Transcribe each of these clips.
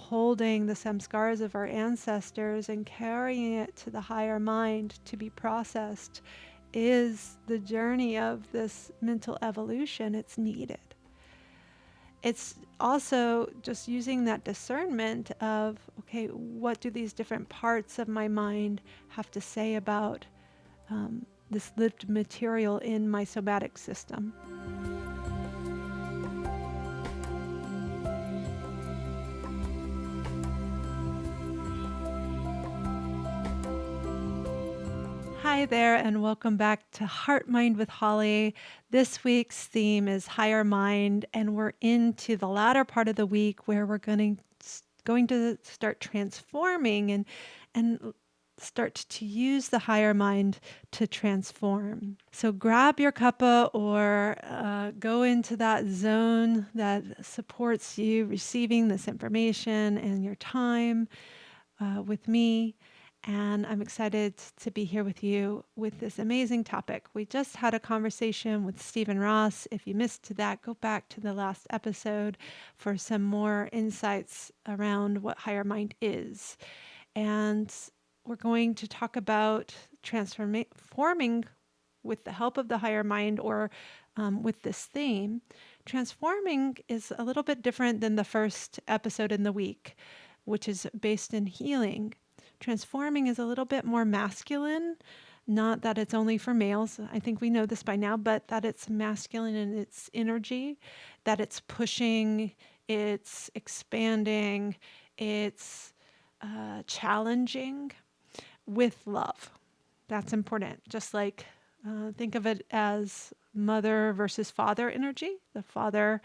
holding the samskaras of our ancestors and carrying it to the higher mind to be processed is the journey of this mental evolution. It's needed. It's also just using that discernment of, okay, what do these different parts of my mind have to say about this lived material in my somatic system? Hi there, and welcome back to Heartmind with Holli. This week's theme is higher mind, and we're into the latter part of the week where we're going to start transforming and start to use the higher mind to transform. So grab your cuppa or go into that zone that supports you receiving this information and your time with me. And I'm excited to be here with you with this amazing topic. We just had a conversation with Stephen Ross. If you missed that, go back to the last episode for some more insights around what higher mind is. And we're going to talk about transforming with the help of the higher mind, or with this theme. Transforming is a little bit different than the first episode in the week, which is based in healing. Transforming is a little bit more masculine, not that it's only for males. I think we know this by now, but that it's masculine in its energy, that it's pushing, it's expanding, it's challenging with love. That's important. Just like think of it as mother versus father energy. The father,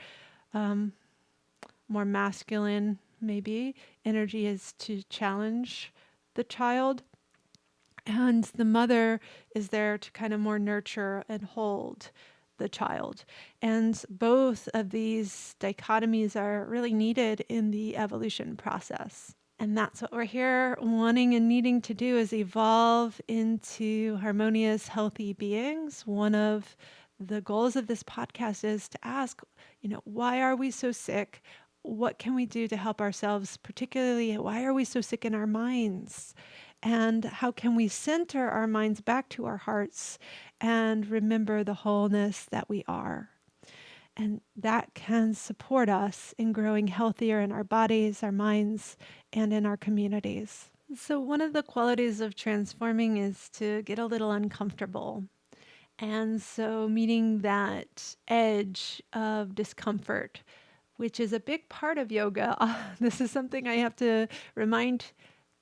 more masculine, maybe, energy is to challenge the child, and the mother is there to kind of more nurture and hold the child. And both of these dichotomies are really needed in the evolution process. And that's what we're here wanting and needing to do, is evolve into harmonious, healthy beings. One of the goals of this podcast is to ask, why are we so sick? What can we do to help ourselves? Particularly, why are we so sick in our minds? And how can we center our minds back to our hearts and remember the wholeness that we are? And that can support us in growing healthier in our bodies, our minds, and in our communities. So one of the qualities of transforming is to get a little uncomfortable. And so meeting that edge of discomfort, which is a big part of yoga. This is something I have to remind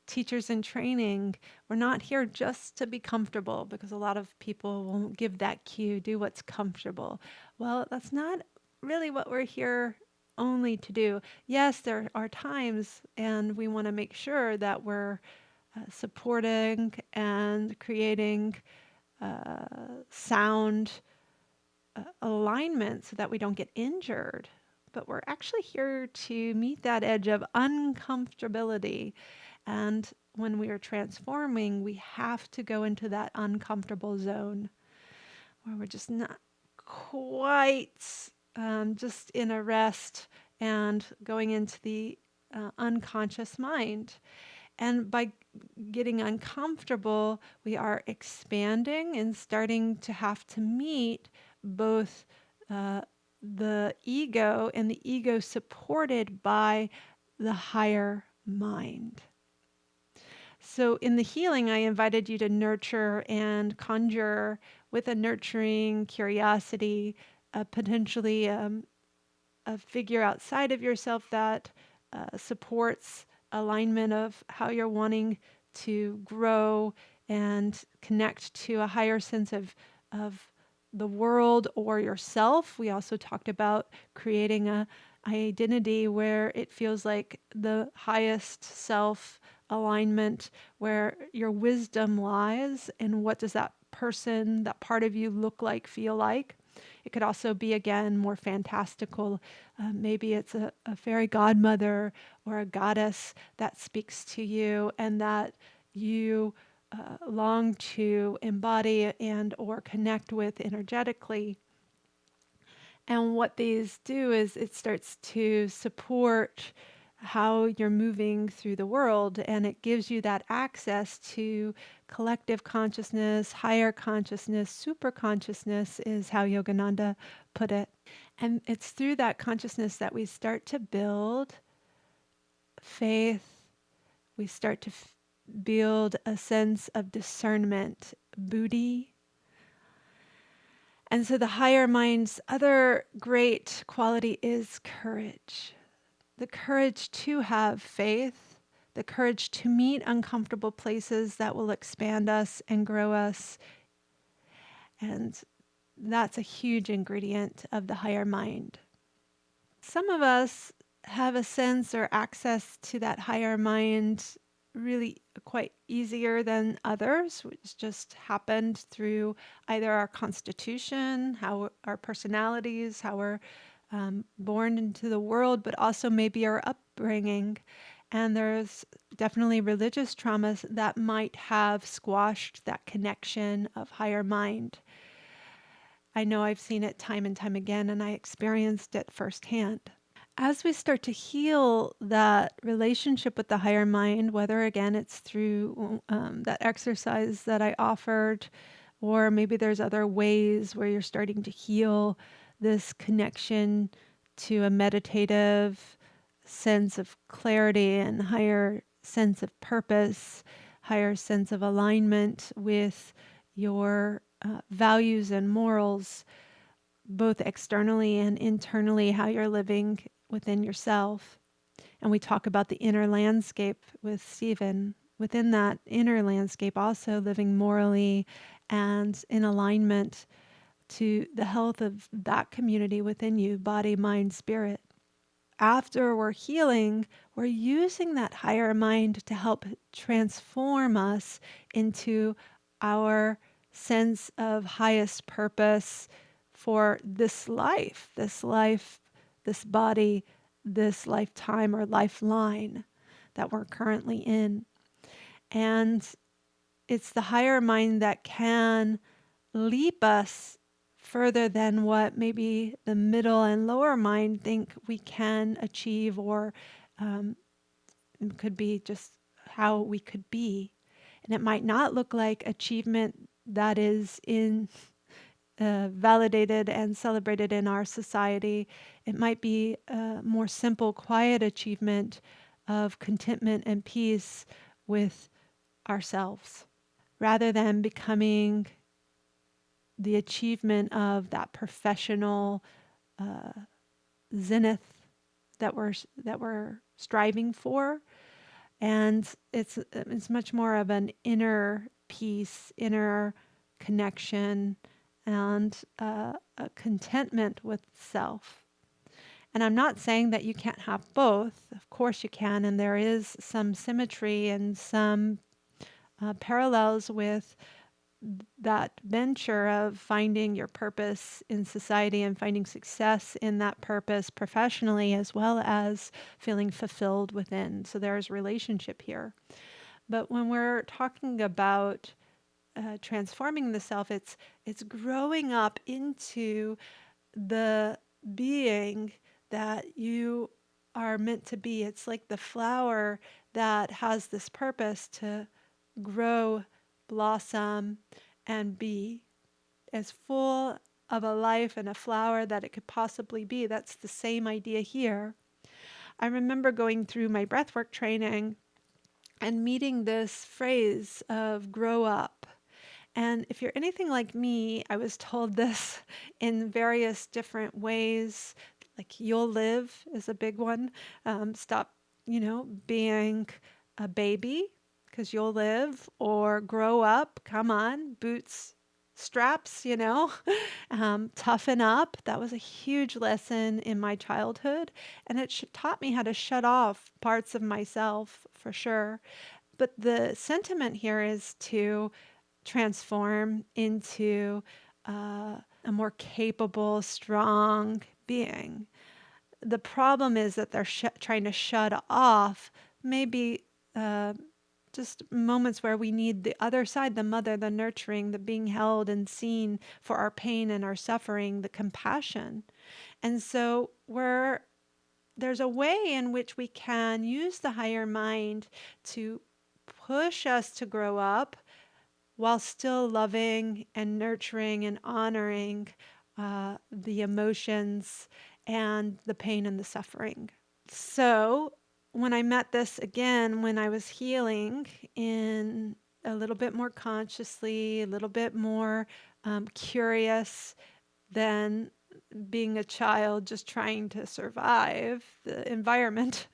teachers in training. We're not here just to be comfortable, because a lot of people won't give that cue, do what's comfortable. Well, that's not really what we're here only to do. Yes, there are times, and we want to make sure that we're supporting and creating sound alignment so that we don't get injured. But we're actually here to meet that edge of uncomfortability. And when we are transforming, we have to go into that uncomfortable zone where we're just not quite just in a rest and going into the unconscious mind. And by getting uncomfortable, we are expanding and starting to have to meet both the ego, and the ego supported by the higher mind. So in the healing, I invited you to nurture and conjure with a nurturing curiosity, potentially a figure outside of yourself that supports alignment of how you're wanting to grow and connect to a higher sense of the world or yourself. We also talked about creating a identity where it feels like the highest self alignment, where your wisdom lies, and what does that person, that part of you look like, feel like. It could also be, again, more fantastical. Maybe it's a fairy godmother or a goddess that speaks to you and that you long to embody and or connect with energetically. And what these do is it starts to support how you're moving through the world, and it gives you that access to collective consciousness, higher consciousness, super consciousness is how Yogananda put it. And it's through that consciousness that we start to build faith, we start to build a sense of discernment, buddhi. And so the higher mind's other great quality is courage. The courage to have faith, the courage to meet uncomfortable places that will expand us and grow us. And that's a huge ingredient of the higher mind. Some of us have a sense or access to that higher mind really quite easier than others, which just happened through either our constitution, how our personalities, how we're born into the world, but also maybe our upbringing. And there's definitely religious traumas that might have squashed that connection of higher mind. I know I've seen it time and time again, and I experienced it firsthand. As we start to heal that relationship with the higher mind, whether again it's through that exercise that I offered, or maybe there's other ways where you're starting to heal this connection to a meditative sense of clarity and higher sense of purpose, higher sense of alignment with your values and morals, both externally and internally, how you're living within yourself. And we talk about the inner landscape with Stephen. Within that inner landscape, also living morally and in alignment to the health of that community within you, body, mind, spirit. After we're healing, we're using that higher mind to help transform us into our sense of highest purpose for this life, this body, this lifetime or lifeline that we're currently in. And it's the higher mind that can leap us further than what maybe the middle and lower mind think we can achieve, or could be just how we could be. And it might not look like achievement that is in validated and celebrated in our society. It might be a more simple, quiet achievement of contentment and peace with ourselves, rather than becoming the achievement of that professional zenith that we're striving for. And it's much more of an inner peace, inner connection, and a contentment with self. And I'm not saying that you can't have both. Of course you can, and there is some symmetry and some parallels with that venture of finding your purpose in society and finding success in that purpose professionally, as well as feeling fulfilled within. So there's relationship here. But when we're talking about transforming the self, it's growing up into the being that you are meant to be. It's like the flower that has this purpose to grow, blossom, and be as full of a life and a flower that it could possibly be. That's the same idea here. I remember going through my breathwork training and meeting this phrase of grow up. And if you're anything like me, I was told this in various different ways. Like, you'll live is a big one. Stop, being a baby because you'll live, or grow up. Come on, boots, straps, toughen up. That was a huge lesson in my childhood. And it taught me how to shut off parts of myself for sure. But the sentiment here is to transform into a more capable, strong being. The problem is that they're trying to shut off maybe just moments where we need the other side, the mother, the nurturing, the being held and seen for our pain and our suffering, the compassion. And so we're there's a way in which we can use the higher mind to push us to grow up while still loving and nurturing and honoring the emotions and the pain and the suffering. So, when I met this again, when I was healing in a little bit more consciously, a little bit more curious than being a child just trying to survive the environment.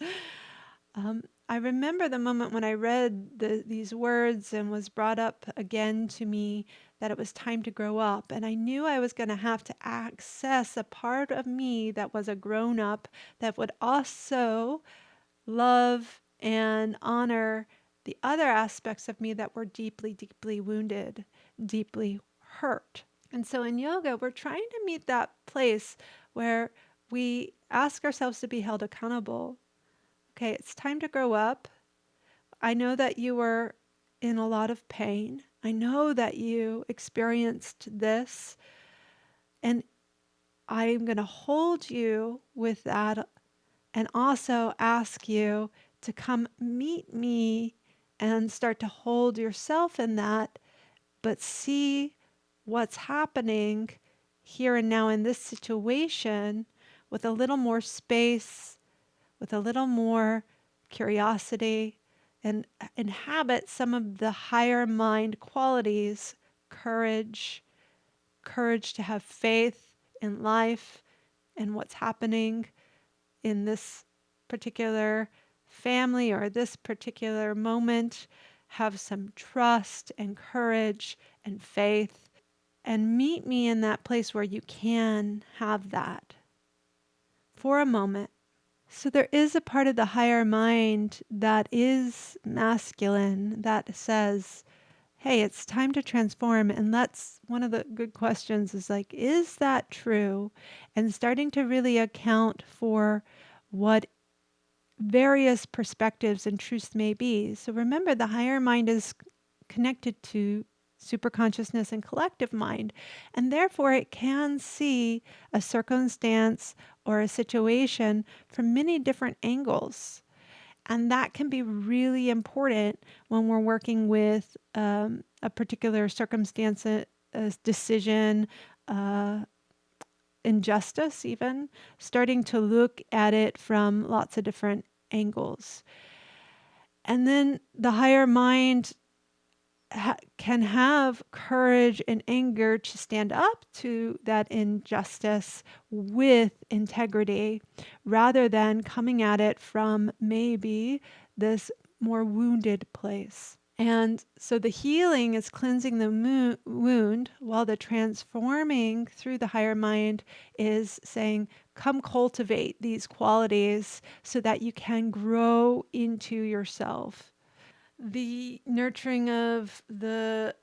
I remember the moment when I read these words and was brought up again to me that it was time to grow up. And I knew I was going to have to access a part of me that was a grown up that would also love and honor the other aspects of me that were deeply, deeply wounded, deeply hurt. And so in yoga, we're trying to meet that place where we ask ourselves to be held accountable. Okay, it's time to grow up. I know that you were in a lot of pain. I know that you experienced this, and I'm going to hold you with that and also ask you to come meet me and start to hold yourself in that, but see what's happening here and now in this situation with a little more space, with a little more curiosity, and inhabit some of the higher mind qualities, courage, courage to have faith in life and what's happening in this particular family or this particular moment. Have some trust and courage and faith, and meet me in that place where you can have that for a moment. So there is a part of the higher mind that is masculine that says, hey, it's time to transform. And that's one of the good questions is like, is that true? And starting to really account for what various perspectives and truths may be. So remember, the higher mind is connected to superconsciousness and collective mind, and therefore it can see a circumstance or a situation from many different angles. And that can be really important when we're working with a particular circumstance, a decision, uh, injustice, even starting to look at it from lots of different angles. And then the higher mind can have courage and anger to stand up to that injustice with integrity rather than coming at it from maybe this more wounded place. And so the healing is cleansing the wound, while the transforming through the higher mind is saying, come cultivate these qualities so that you can grow into yourself. The nurturing of the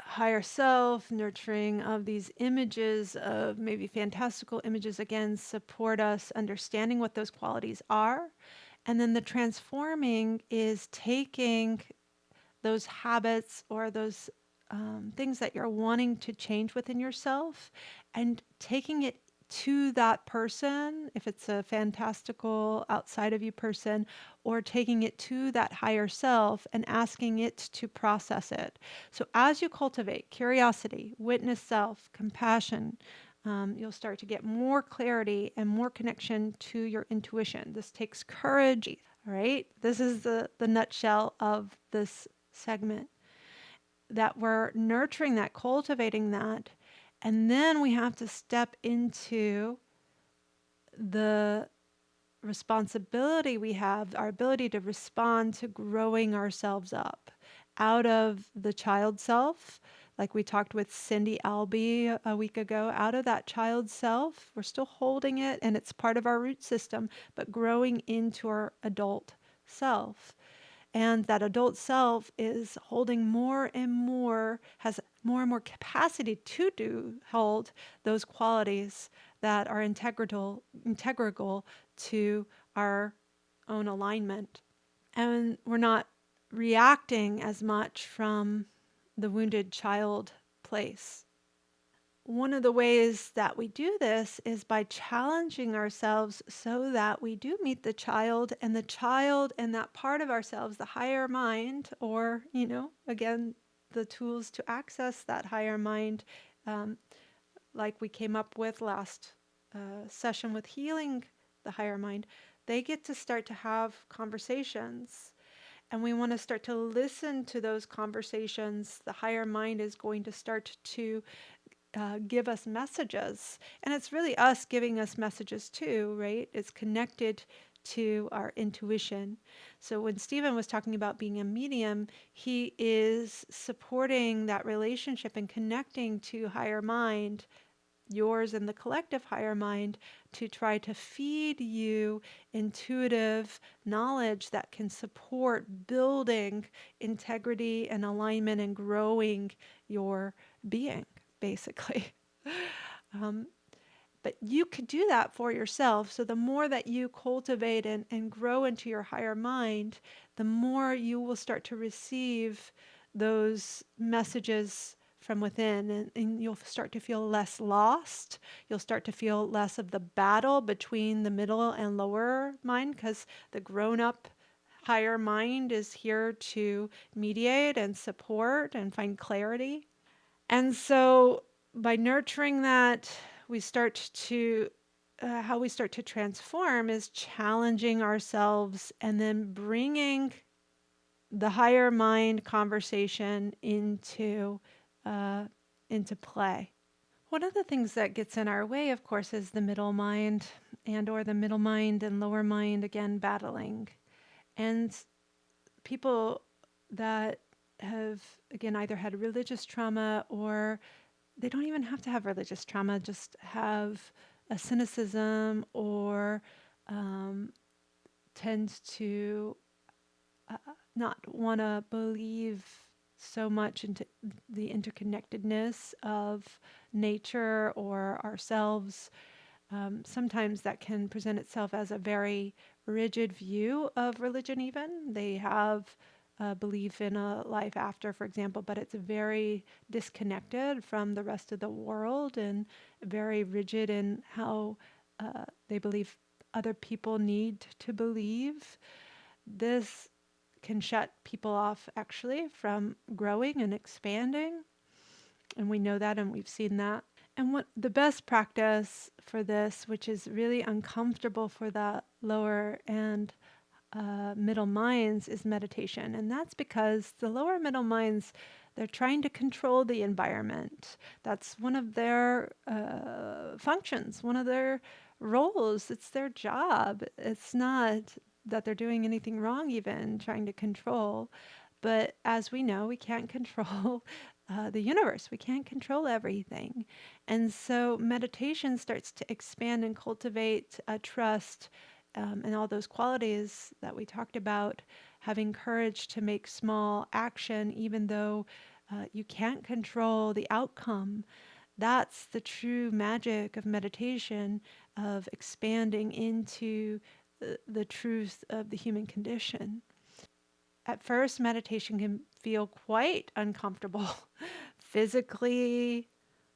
higher self, nurturing of these images of maybe fantastical images, again, support us understanding what those qualities are. And then the transforming is taking those habits or those things that you're wanting to change within yourself and taking it to that person, if it's a fantastical outside of you person, or taking it to that higher self and asking it to process it. So as you cultivate curiosity, witness self, compassion, you'll start to get more clarity and more connection to your intuition. This takes courage. All right. This is the nutshell of this segment, that we're nurturing that, cultivating that. And then we have to step into the responsibility we have, our ability to respond to growing ourselves up out of the child self. Like we talked with Cindy Albee a week ago, out of that child self, we're still holding it and it's part of our root system, but growing into our adult self. And that adult self is holding more and more, has more and more capacity to hold those qualities that are integral to our own alignment. And we're not reacting as much from the wounded child place. one of the ways that we do this is by challenging ourselves so that we do meet the child and that part of ourselves, the higher mind, or, again, the tools to access that higher mind, um, like we came up with last session with healing the higher mind, they get to start to have conversations. And we want to start to listen to those conversations. The higher mind is going to start to give us messages. And it's really us giving us messages too, right? It's connected to our intuition. So when Stephen was talking about being a medium, he is supporting that relationship and connecting to higher mind, yours and the collective higher mind, to try to feed you intuitive knowledge that can support building integrity and alignment and growing your being, basically. Um, but you could do that for yourself. So the more that you cultivate and grow into your higher mind, the more you will start to receive those messages from within, and you'll start to feel less lost. You'll start to feel less of the battle between the middle and lower mind, because the grown up higher mind is here to mediate and support and find clarity. And so by nurturing that, we start to, how we start to transform is challenging ourselves and then bringing the higher mind conversation uh, into play. One of the things that gets in our way, of course, is the middle mind or the middle mind and lower mind, again, battling. And people that have, again, either had religious trauma, or they don't even have to have religious trauma, just have a cynicism, or um, tend to not want to believe so much into the interconnectedness of nature or ourselves. Sometimes that can present itself as a very rigid view of religion, even. They have a belief in a life after, for example, but it's very disconnected from the rest of the world and very rigid in how they believe other people need to believe. This can shut people off actually from growing and expanding. And we know that and we've seen that. And what the best practice for this, which is really uncomfortable for the lower and middle minds, is meditation. And that's because the lower middle minds, they're trying to control the environment. That's one of their functions, one of their roles. It's their job. It's not that they're doing anything wrong, even trying to control. But as we know, we can't control the universe. We can't control everything. And so meditation starts to expand and cultivate a trust, and all those qualities that we talked about, having courage to make small action, even though you can't control the outcome. That's the true magic of meditation, of expanding into the truth of the human condition. At first, meditation can feel quite uncomfortable physically,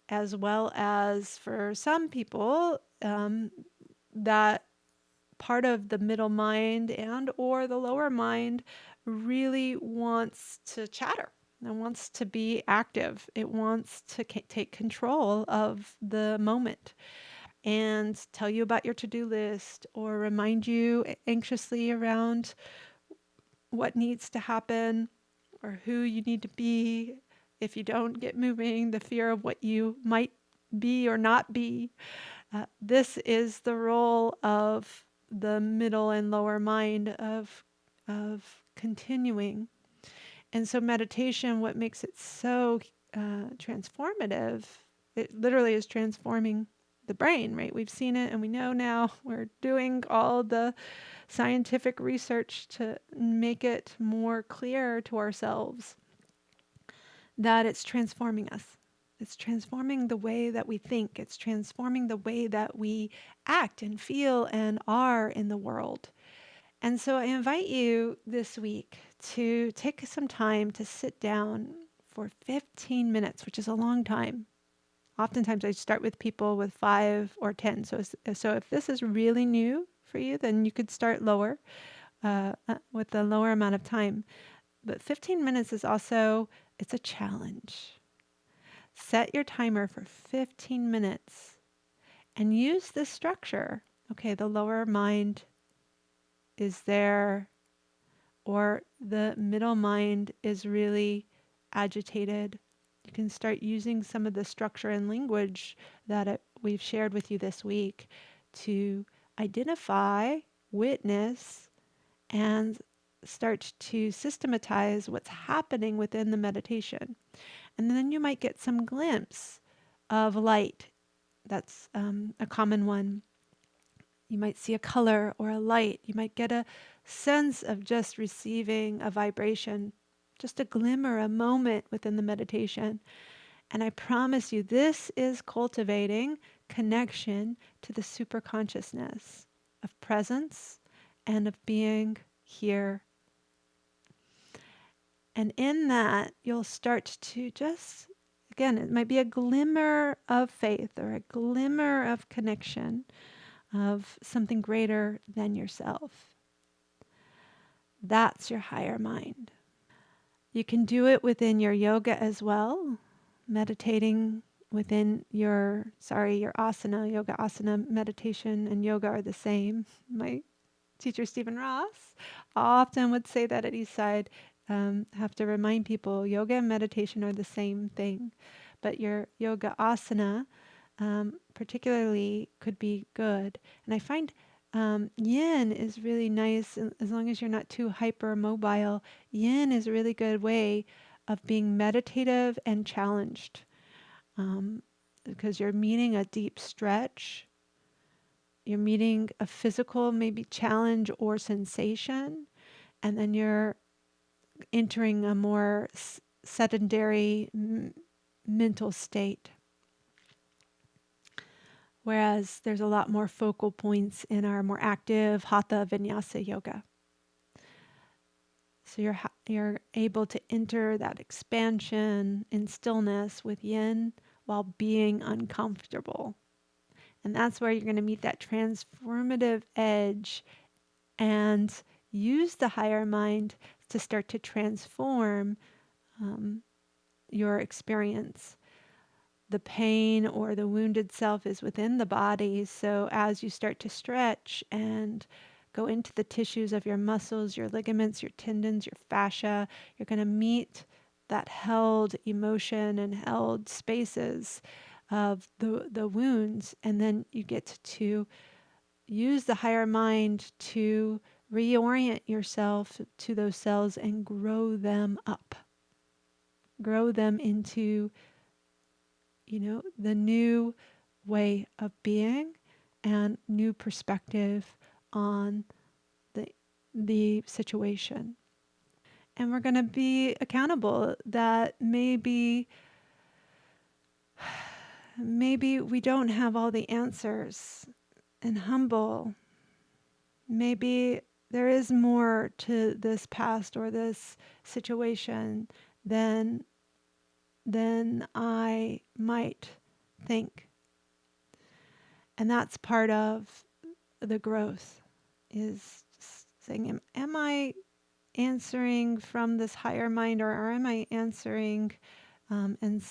as well as for some people, that part of the middle mind and or the lower mind really wants to chatter and wants to be active. It wants to take control of the moment and tell you about your to-do list or remind you anxiously around what needs to happen or who you need to be if you don't get moving, the fear of what you might be or not be. This is the role of the middle and lower mind of continuing. And so meditation, what makes it so transformative, it literally is transforming the brain, right? We've seen it and we know now. We're doing all the scientific research to make it more clear to ourselves that it's transforming us. It's transforming the way that we think. It's transforming the way that we act and feel and are in the world. And so I invite you this week to take some time to sit down for 15 minutes, which is a long time. oftentimes I start with people with 5 or 10. So if this is really new for you, then you could start lower with a lower amount of time. But 15 minutes is also, it's a challenge. Set your timer for 15 minutes and use this structure. Okay, the lower mind is there, or the middle mind is really agitated. You can start using some of the structure and language that we've shared with you this week to identify, witness, and start to systematize what's happening within the meditation. And then you might get some glimpse of light. That's a common one. You might see a color or a light. You might get a sense of just receiving a vibration, just a glimmer, a moment within the meditation. And I promise you, this is cultivating connection to the superconsciousness of presence and of being here. And in that, you'll start to just, again, it might be a glimmer of faith or a glimmer of connection of something greater than yourself. That's your higher mind. You can do it within your yoga as well, meditating within your asana. Yoga, asana, meditation, and yoga are the same. My teacher, Stephen Ross, often would say that at Eastside. Have to remind people yoga and meditation are the same thing, but your yoga asana particularly could be good. And I find yin is really nice as long as you're not too hypermobile. Yin is a really good way of being meditative and challenged because you're meeting a deep stretch. You're meeting a physical maybe challenge or sensation, and then you're entering a more sedentary mental state. Whereas there's a lot more focal points in our more active hatha vinyasa yoga. So you're able to enter that expansion in stillness with yin while being uncomfortable. And that's where you're going to meet that transformative edge and use the higher mind to start to transform your experience. The pain or the wounded self is within the body. So as you start to stretch and go into the tissues of your muscles, your ligaments, your tendons, your fascia, you're going to meet that held emotion and held spaces of the wounds. And then you get to use the higher mind to reorient yourself to those cells and grow them up. Grow them into the new way of being and new perspective on the situation. And we're going to be accountable that maybe we don't have all the answers, and humble. Maybe there is more to this past or this situation than I might think. And that's part of the growth, is saying, am I answering from this higher mind, or am I answering and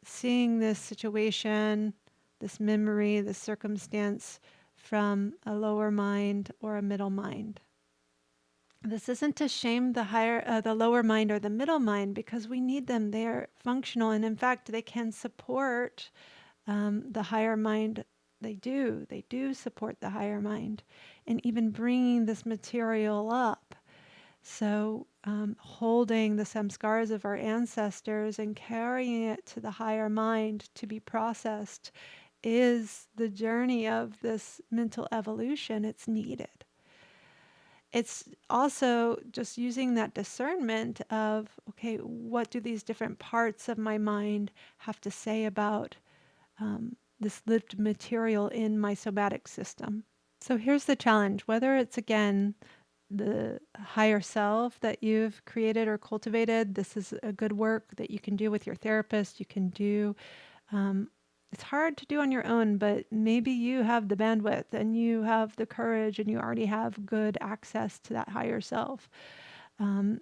seeing this situation, this memory, this circumstance from a lower mind or a middle mind? This isn't to shame the lower mind or the middle mind, because we need them. They are functional, and in fact, they can support the higher mind. They do support the higher mind, and even bringing this material up. So holding the samskaras of our ancestors and carrying it to the higher mind to be processed is the journey of this mental evolution. It's needed. It's also just using that discernment of, okay, what do these different parts of my mind have to say about this lived material in my somatic system? So here's the challenge, whether it's, again, the higher self that you've created or cultivated. This is a good work that you can do with your therapist. You can do, um, it's hard to do on your own, but maybe you have the bandwidth and you have the courage and you already have good access to that higher self. Um,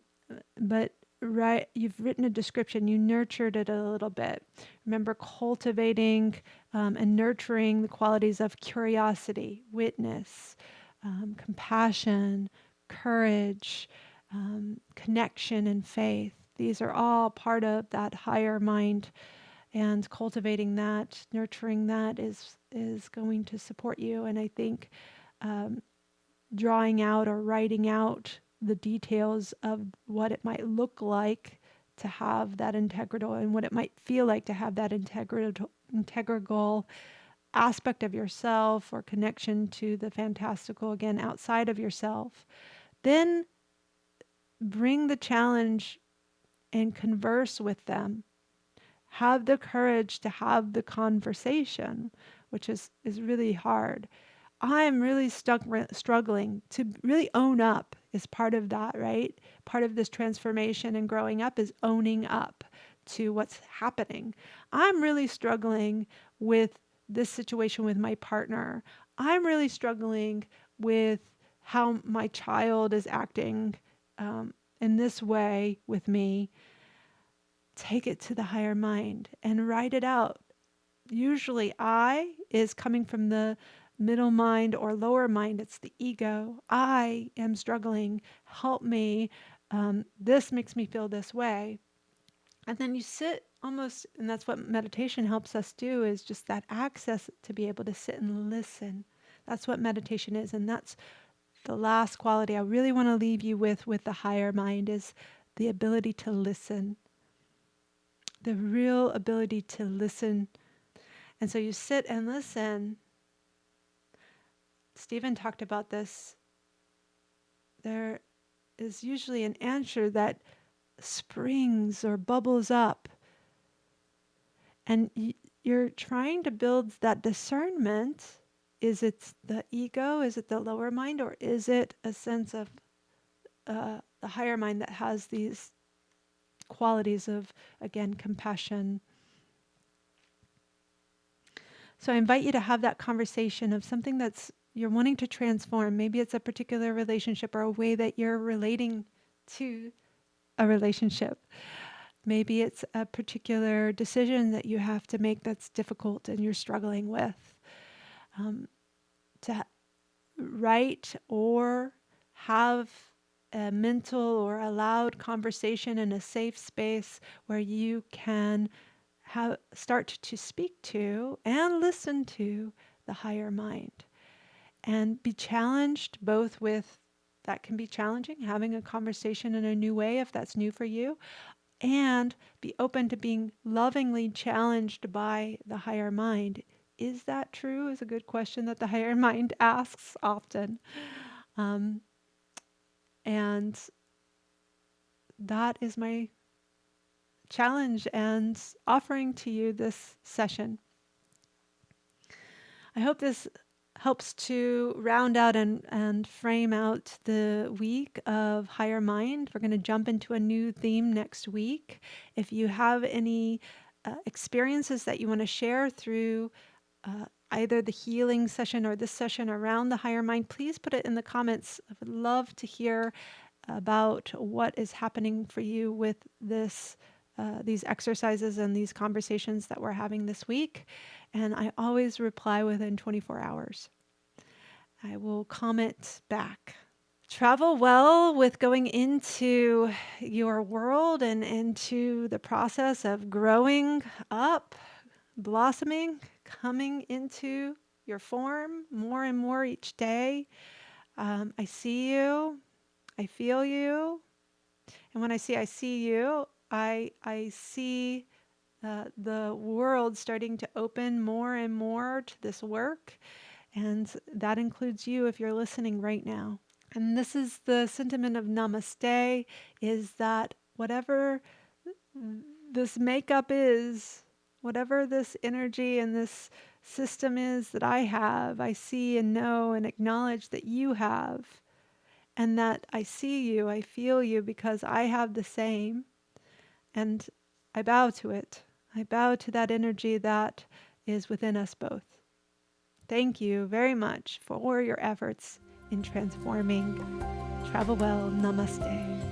but right, you've written a description, you nurtured it a little bit. Remember cultivating and nurturing the qualities of curiosity, witness, compassion, courage, connection, and faith. These are all part of that higher mind, and cultivating that, nurturing that is going to support you. And I think um, drawing out or writing out the details of what it might look like to have that integral and what it might feel like to have that integral aspect of yourself or connection to the fantastical again outside of yourself. Then bring the challenge and converse with them. Have the courage to have the conversation, which is really hard. I'm really struggling to really own up is part of that, right? Part of this transformation and growing up is owning up to what's happening. I'm really struggling with this situation with my partner. I'm really struggling with how my child is acting in this way with me. Take it to the higher mind and write it out. Usually I is coming from the middle mind or lower mind. It's the ego. I am struggling. Help me. This makes me feel this way. And then you sit almost, and that's what meditation helps us do, is just that access to be able to sit and listen. That's what meditation is. And that's the last quality I really want to leave you with the higher mind is the ability to listen. The real ability to listen. And so you sit and listen. Stephen talked about this. There is usually an answer that springs or bubbles up. And you're trying to build that discernment. Is it the ego? Is it the lower mind? Or is it a sense of the higher mind that has these qualities of, again, compassion? So I invite you to have that conversation of something that's you're wanting to transform. Maybe it's a particular relationship or a way that you're relating to a relationship. Maybe it's a particular decision that you have to make that's difficult and you're struggling with. To write or have a mental or a loud conversation in a safe space where you can start to speak to and listen to the higher mind and be challenged both with that can be challenging, having a conversation in a new way if that's new for you, and be open to being lovingly challenged by the higher mind. Is that true? Is a good question that the higher mind asks often. And that is my challenge and offering to you this session. I hope this helps to round out and frame out the week of Higher Mind. We're going to jump into a new theme next week. If you have any experiences that you want to share through either the healing session or this session around the higher mind, please put it in the comments. I would love to hear about what is happening for you with these exercises and these conversations that we're having this week. And I always reply within 24 hours. I will comment back. Travel well with going into your world and into the process of growing up, blossoming, coming into your form more and more each day. I see you. I feel you. And when I see you, I see the world starting to open more and more to this work. And that includes you if you're listening right now. And this is the sentiment of namaste, is that whatever this makeup is, whatever this energy and this system is that I have, I see and know and acknowledge that you have. and that I see you, I feel you because I have the same. And I bow to it. I bow to that energy that is within us both. Thank you very much for your efforts in transforming. Travel well. Namaste.